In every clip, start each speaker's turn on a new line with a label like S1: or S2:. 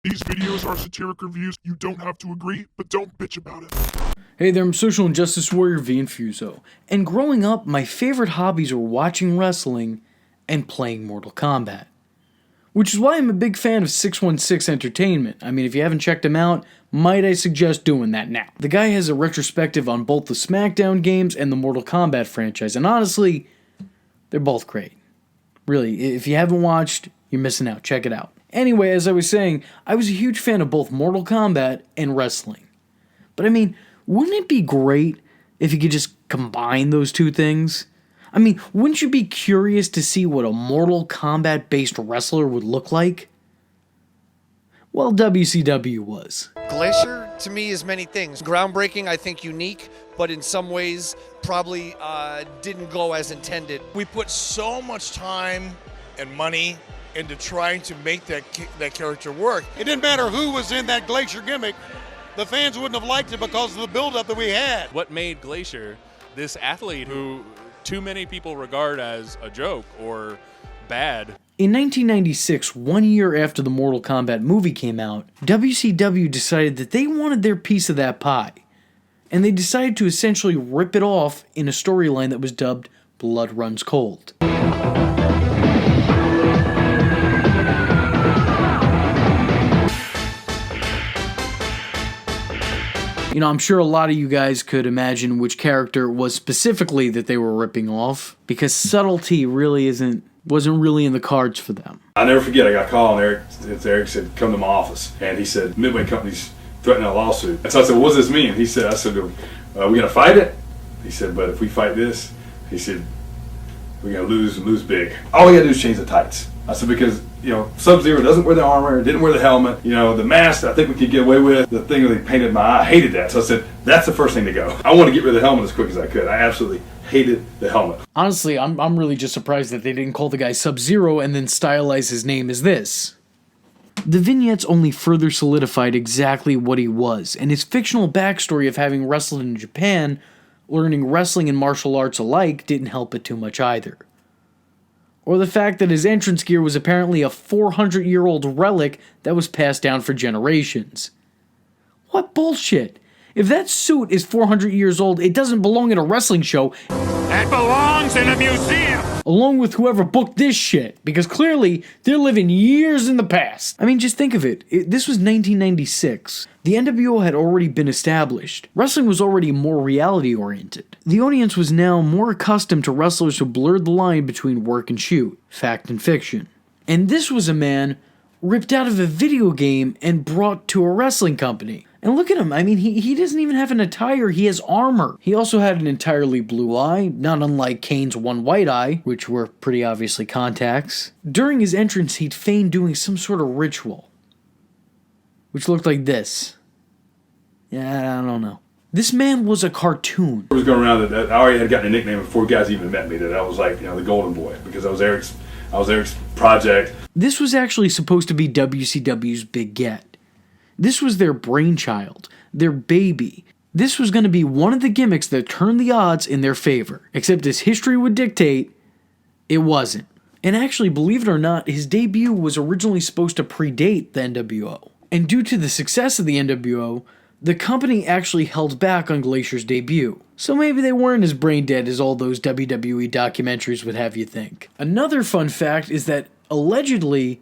S1: These videos are satiric reviews. You don't have to agree, but don't bitch about it.
S2: Hey there, I'm social injustice warrior V Infuso, and growing up, my favorite hobbies were watching wrestling and playing Mortal Kombat. Which is why I'm a big fan of 616 Entertainment. I mean, if you haven't checked him out, might I suggest doing that now. The guy has a retrospective on both the SmackDown games and the Mortal Kombat franchise, and honestly, they're both great. Really, if you haven't watched, you're missing out. Check it out. Anyway, as I was saying, I was a huge fan of both Mortal Kombat and wrestling. But I mean, wouldn't it be great if you could just combine those two things? I mean, wouldn't you be curious to see what a Mortal Kombat-based wrestler would look like? Well, WCW was.
S3: Glacier, to me, is many things. Groundbreaking, I think unique, but in some ways probably didn't go as intended.
S4: We put so much time and money into trying to make that character work.
S5: It didn't matter who was in that Glacier gimmick. The fans wouldn't have liked it because of the buildup that we had.
S6: What made Glacier this athlete who too many people regard as a joke or bad?
S2: In 1996, 1 year after the Mortal Kombat movie came out, WCW decided that they wanted their piece of that pie, and they decided to essentially rip it off in a storyline that was dubbed Blood Runs Cold. You know, I'm sure a lot of you guys could imagine which character it was specifically that they were ripping off, because subtlety really wasn't really in the cards for them.
S7: I'll never forget, I got a call and Eric said, come to my office. And he said, Midway Company's threatening a lawsuit. And so I said, what does this mean? I said, are we gonna fight it? He said, but if we fight this, he said, we're gonna lose big. All we gotta do is change the tights. I said, because, you know, Sub-Zero doesn't wear the armor, didn't wear the helmet, you know, the mask I think we could get away with. The thing that they painted my eye, I hated that. So I said, that's the first thing to go. I want to get rid of the helmet as quick as I could. I absolutely hated the helmet.
S2: Honestly, I'm really just surprised that they didn't call the guy Sub-Zero and then stylize his name as this. The vignettes only further solidified exactly what he was, and his fictional backstory of having wrestled in Japan, learning wrestling and martial arts alike, didn't help it too much either. Or the fact that his entrance gear was apparently a 400-year-old relic that was passed down for generations. What bullshit! If that suit is 400 years old, it doesn't belong in a wrestling show.
S5: That belongs in a museum!
S2: Along with whoever booked this shit, because clearly they're living years in the past. I mean, just think of it. This was 1996. The NWO had already been established. Wrestling was already more reality-oriented. The audience was now more accustomed to wrestlers who blurred the line between work and shoot, fact and fiction. And this was a man ripped out of a video game and brought to a wrestling company. And look at him, I mean, he doesn't even have an attire, he has armor. He also had an entirely blue eye, not unlike Kane's one white eye, which were pretty obviously contacts. During his entrance, he'd feign doing some sort of ritual, which looked like this. Yeah, I don't know. This man was a cartoon.
S7: I was going around that I already had gotten a nickname before guys even met me, that I was like, you know, the golden boy, because I was Eric's project.
S2: This was actually supposed to be WCW's big get. This was their brainchild, their baby. This was going to be one of the gimmicks that turned the odds in their favor. Except as history would dictate, it wasn't. And actually, believe it or not, his debut was originally supposed to predate the NWO. And due to the success of the NWO, the company actually held back on Glacier's debut. So maybe they weren't as brain dead as all those WWE documentaries would have you think. Another fun fact is that, allegedly,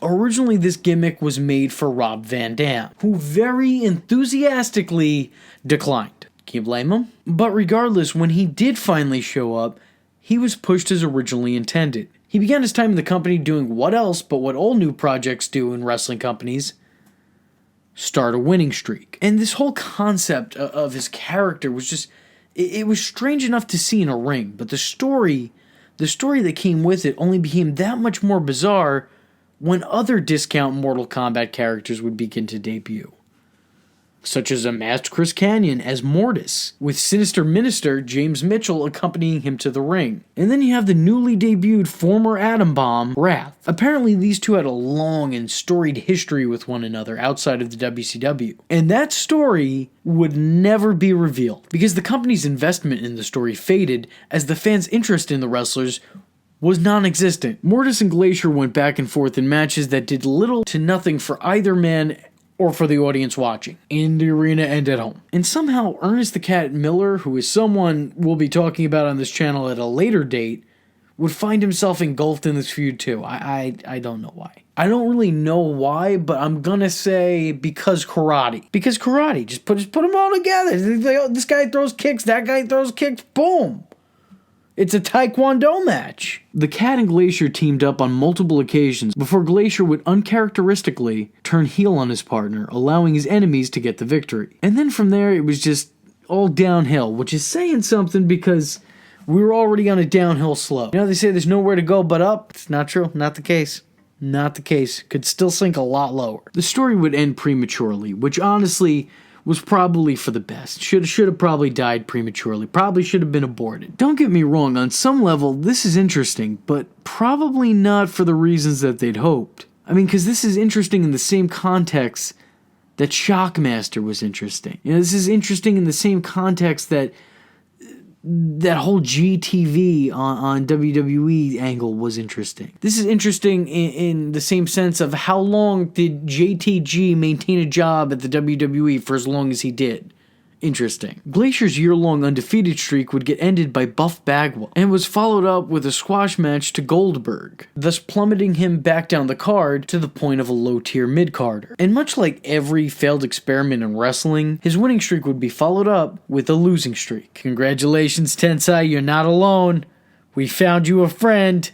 S2: originally this gimmick was made for Rob Van Dam, who very enthusiastically declined. Can you blame him? But regardless, when he did finally show up, he was pushed as originally intended. He began his time in the company doing what else but what all new projects do in wrestling companies: start a winning streak. And this whole concept of his character was just, it was strange enough to see in a ring, but the story that came with it only became that much more bizarre when other discount Mortal Kombat characters would begin to debut, such as a masked Chris Kanyon as Mortis, with Sinister Minister James Mitchell accompanying him to the ring. And then you have the newly debuted former Atom Bomb, Wrath. Apparently these two had a long and storied history with one another outside of the WCW. And that story would never be revealed, because the company's investment in the story faded as the fans' interest in the wrestlers was non-existent. Mortis and Glacier went back and forth in matches that did little to nothing for either man or for the audience watching, in the arena and at home. And somehow Ernest the Cat Miller, who is someone we'll be talking about on this channel at a later date, would find himself engulfed in this feud too. I don't know why. I don't really know why, but I'm gonna say because karate. Because karate, just put them all together. This guy throws kicks, that guy throws kicks, boom. It's a taekwondo match. The Cat and Glacier teamed up on multiple occasions before Glacier would uncharacteristically turn heel on his partner, allowing his enemies to get the victory. And then from there, it was just all downhill, which is saying something because we were already on a downhill slope. You know, they say there's nowhere to go but up. It's not true. Not the case. Not the case. Could still sink a lot lower. The story would end prematurely, which honestly was probably for the best. Should have probably died prematurely. Probably should have been aborted. Don't get me wrong, on some level, this is interesting, but probably not for the reasons that they'd hoped. I mean, because this is interesting in the same context that Shockmaster was interesting. You know, this is interesting in the same context that whole GTV on WWE angle was interesting. This is interesting in the same sense of how long did JTG maintain a job at the WWE for as long as he did. Interesting. Glacier's year-long undefeated streak would get ended by Buff Bagwell, and was followed up with a squash match to Goldberg, thus plummeting him back down the card to the point of a low-tier mid-carder. And much like every failed experiment in wrestling, his winning streak would be followed up with a losing streak. Congratulations, Tensai, you're not alone. We found you a friend.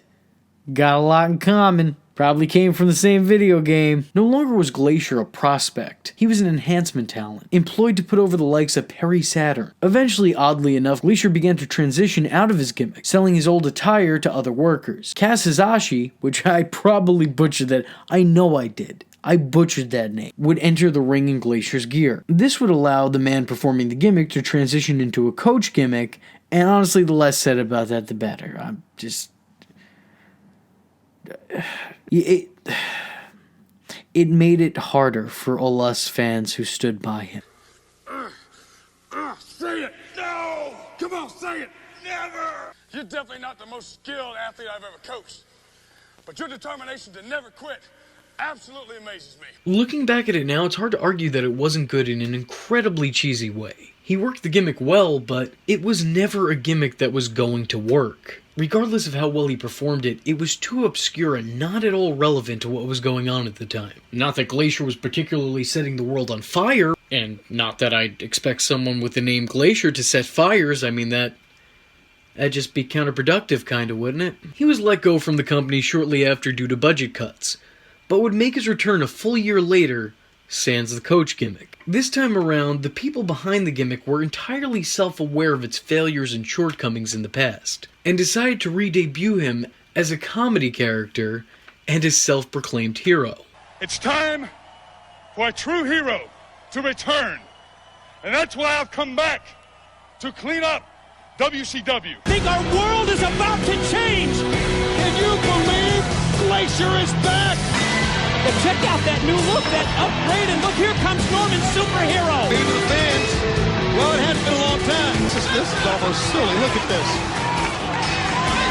S2: Got a lot in common. Probably came from the same video game. No longer was Glacier a prospect. He was an enhancement talent, employed to put over the likes of Perry Saturn. Eventually, oddly enough, Glacier began to transition out of his gimmick, selling his old attire to other workers. Kaz Hizashi, which I probably butchered that, I know I did. I butchered that name, would enter the ring in Glacier's gear. This would allow the man performing the gimmick to transition into a coach gimmick, and honestly, the less said about that, the better. I'm just... It made it harder for all us fans who stood by him.
S8: Say it! No! Come on, say it! Never! You're definitely not the most skilled athlete I've ever coached. But your determination to never quit absolutely amazes me.
S2: Looking back at it now, it's hard to argue that it wasn't good in an incredibly cheesy way. He worked the gimmick well, but it was never a gimmick that was going to work. Regardless of how well he performed it, it was too obscure and not at all relevant to what was going on at the time. Not that Glacier was particularly setting the world on fire, and not that I'd expect someone with the name Glacier to set fires. I mean, that'd just be counterproductive, kinda, wouldn't it? He was let go from the company shortly after due to budget cuts, but would make his return a full year later, sans the coach gimmick. This time around, the people behind the gimmick were entirely self-aware of its failures and shortcomings in the past, and decided to re-debut him as a comedy character and his self-proclaimed hero.
S8: It's time for a true hero to return. And that's why I've come back to clean up WCW.
S9: I think our world is about to change.
S5: Can you believe Glacier is back?
S9: But check out that new look, that upgrade, and look, here comes Norman's superhero.
S5: Maybe the fans. Well, it has been a long time. This is almost silly. Look at this.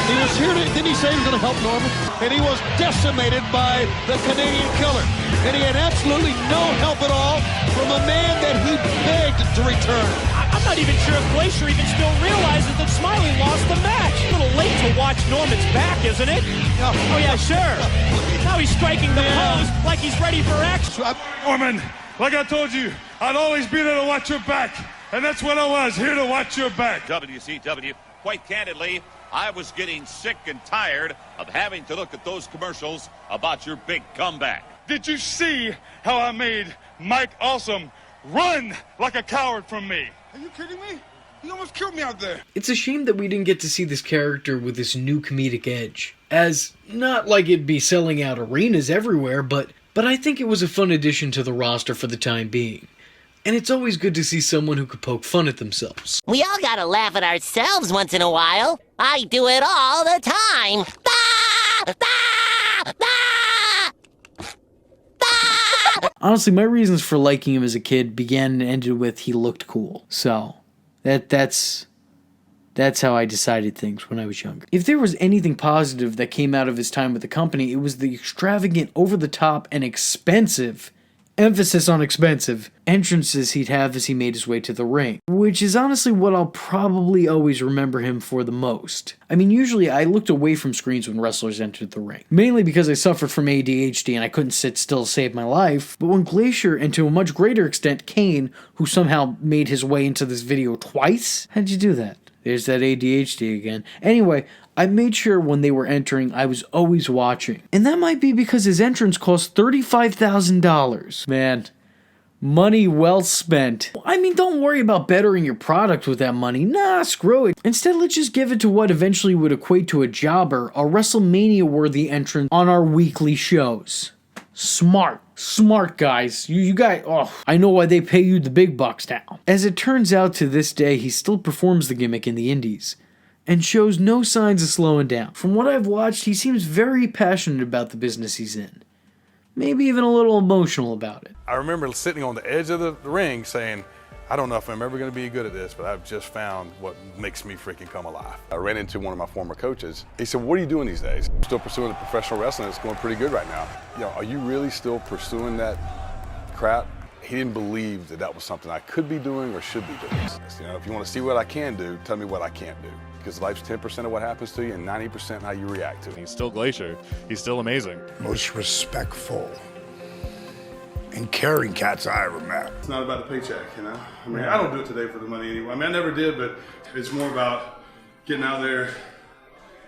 S5: He was here, didn't he say he was going to help Norman? And he was decimated by the Canadian Killer. And he had absolutely no help at all from a man that he begged to return.
S9: I'm not even sure if Glacier even still realizes that Smiley lost the match. A little late to watch Norman's back, isn't it? Oh, yeah, sure. Now he's striking the pose like he's ready for action.
S8: Norman, like I told you, I'd always be there to watch your back. And that's what I was, here to watch your back.
S10: WCW, quite candidly, I was getting sick and tired of having to look at those commercials about your big comeback.
S8: Did you see how I made Mike Awesome run like a coward from me?
S5: Are you kidding me? He almost killed me out there.
S2: It's a shame that we didn't get to see this character with this new comedic edge, as not like it'd be selling out arenas everywhere, but I think it was a fun addition to the roster for the time being. And it's always good to see someone who could poke fun at themselves.
S11: We all gotta laugh at ourselves once in a while. I do it all the time.
S2: Honestly, my reasons for liking him as a kid began and ended with he looked cool. So, that's That's how I decided things when I was younger. If there was anything positive that came out of his time with the company, it was the extravagant, over-the-top, and expensive, emphasis on expensive, entrances he'd have as he made his way to the ring, which is honestly what I'll probably always remember him for the most. I mean, usually I looked away from screens when wrestlers entered the ring, mainly because I suffered from ADHD and I couldn't sit still to save my life, but when Glacier, and to a much greater extent Kane, who somehow made his way into this video twice, how'd you do that? There's that ADHD again. Anyway, I made sure when they were entering, I was always watching. And that might be because his entrance cost $35,000. Man, money well spent. I mean, don't worry about bettering your product with that money. Nah, screw it. Instead, let's just give it to what eventually would equate to a jobber, a WrestleMania-worthy entrance on our weekly shows. Smart guys. You guys, I know why they pay you the big bucks now. As it turns out, to this day, he still performs the gimmick in the indies and shows no signs of slowing down. From what I've watched, he seems very passionate about the business he's in. Maybe even a little emotional about it.
S12: I remember sitting on the edge of the ring saying, I don't know if I'm ever going to be good at this, but I've just found what makes me freaking come alive. I ran into one of my former coaches. He said, what are you doing these days? I'm still pursuing the professional wrestling. It's going pretty good right now. Are you really still pursuing that crap? He didn't believe that that was something I could be doing or should be doing. If you want to see what I can do, tell me what I can't do. Because life's 10% of what happens to you and 90% how you react to it.
S6: He's still Glacier. He's still amazing.
S4: Most respectful and caring cats I ever met.
S13: It's not about the paycheck, I mean, I don't do it today for the money anyway. I mean, I never did, but it's more about getting out there,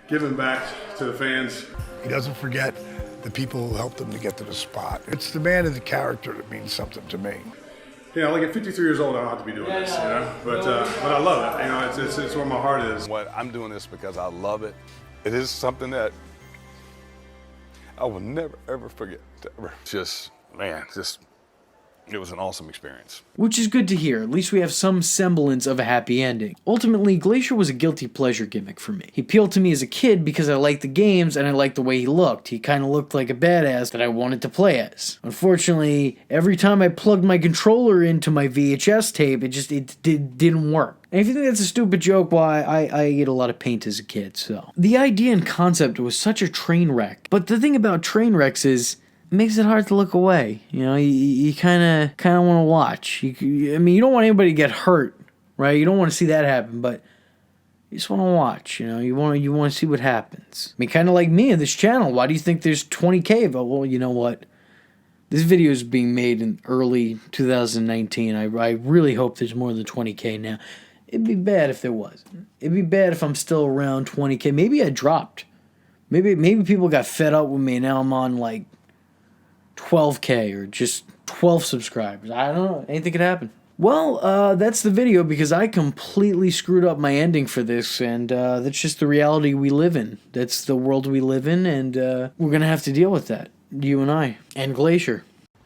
S13: giving back to the fans.
S4: He doesn't forget the people who helped him to get to the spot. It's the man and the character that means something to me.
S13: Like at 53 years old, I don't have to be doing this, but I love it. It's where my heart is.
S12: I'm doing this because I love it. It is something that I will never, ever forget. It was an awesome experience.
S2: Which is good to hear. At least we have some semblance of a happy ending. Ultimately, Glacier was a guilty pleasure gimmick for me. He appealed to me as a kid because I liked the games and I liked the way he looked. He kind of looked like a badass that I wanted to play as. Unfortunately, every time I plugged my controller into my VHS tape, it didn't work. And if you think that's a stupid joke, why, I ate a lot of paint as a kid, so. The idea and concept was such a train wreck. But the thing about train wrecks is, it makes it hard to look away. You kind of want to watch. I mean, you don't want anybody to get hurt, right? You don't want to see that happen, but you just want to watch. You want to see what happens. I mean, kind of like me on this channel. Why do you think there's 20K? But well, you know what? This video is being made in early 2019. I really hope there's more than 20K now. It'd be bad if there wasn't. It'd be bad if I'm still around 20K. Maybe I dropped. Maybe people got fed up with me and now I'm on like 12K or just 12 subscribers. I don't know. Anything could happen. Well, that's the video because I completely screwed up my ending for this, and that's just the reality we live in. That's the world we live in, and we're going to have to deal with that. You and I. And Glacier.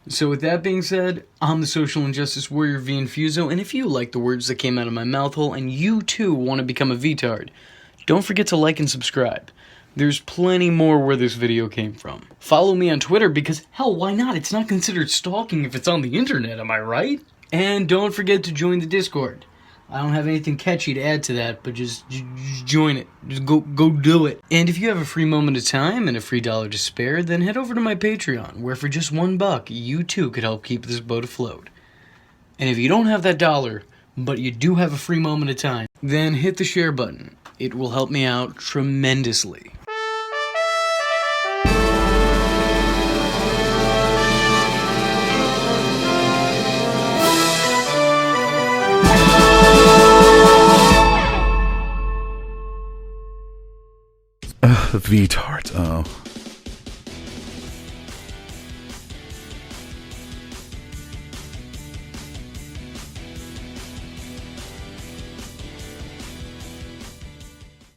S2: So with that being said, I'm the Social Injustice Warrior V Infuso, and if you like the words that came out of my mouth hole and you too want to become a VTard, don't forget to like and subscribe. There's plenty more where this video came from. Follow me on Twitter because, hell, why not? It's not considered stalking if it's on the internet, am I right? And don't forget to join the Discord. I don't have anything catchy to add to that, but just join it. Just go do it. And if you have a free moment of time and a free $1 to spare, then head over to my Patreon, where for just $1, you too could help keep this boat afloat. And if you don't have that $1, but you do have a free moment of time, then hit the share button. It will help me out tremendously.
S14: VTards, oh.